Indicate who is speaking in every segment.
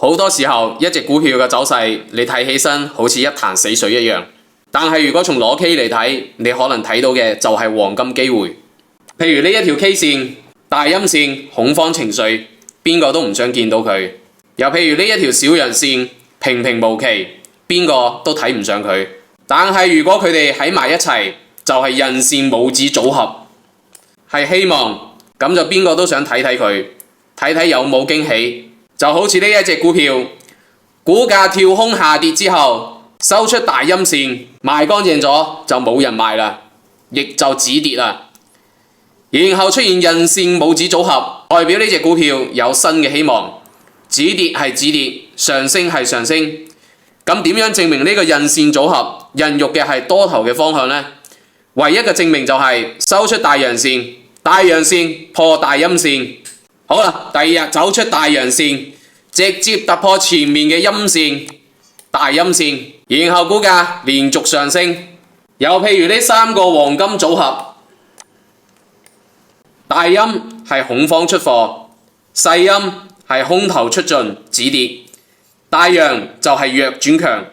Speaker 1: 好多時候一隻股票嘅走勢，你睇起身好似一潭死水一樣，但係如果從裸 K 嚟睇，你可能睇到嘅就係黃金機會。譬如呢一條 K 線大陰線，恐慌情緒，邊個都唔想見到佢。又譬如呢一條小陽線平平無奇，邊個都睇唔上佢。但係如果佢哋喺埋一齊，就係人線母子組合，係希望，咁就邊個都想睇睇佢，睇睇有冇驚喜。就好似呢一隻股票，股價跳空下跌之後，收出大陰線，賣乾淨咗就冇人賣啦，亦就止跌啦。然後出現人線母子組合，代表呢隻股票有新嘅希望。止跌係止跌，上升係上升。咁點樣證明呢個人線組合孕育嘅係多頭嘅方向呢？唯一嘅證明就係收出大陽線，大陽線破大陰線。好啦，第二日走出大陽線，直接突破前面嘅陰線，大陰線，然後股價連續上升。又譬如呢三個黃金組合，大陰係恐慌出貨，細陰係空頭出盡止跌，大陽就係弱轉強，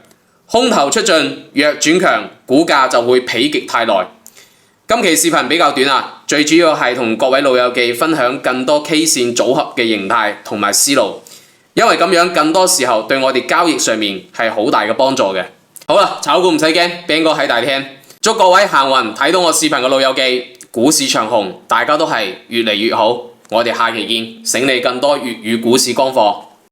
Speaker 1: 空頭出盡弱轉強，股價就會否極泰來。今期視頻比較短啊，最主要係同各位老友記分享更多 K 線組合嘅形態同埋思路，因為咁樣更多時候對我哋交易上面係好大嘅幫助嘅。好啦，炒股唔使驚，Ben 哥喺大廳，祝各位行運睇到我視頻嘅老友記，股市長紅，大家都係越嚟越好。我哋下期見，醒你更多粵語股市乾貨。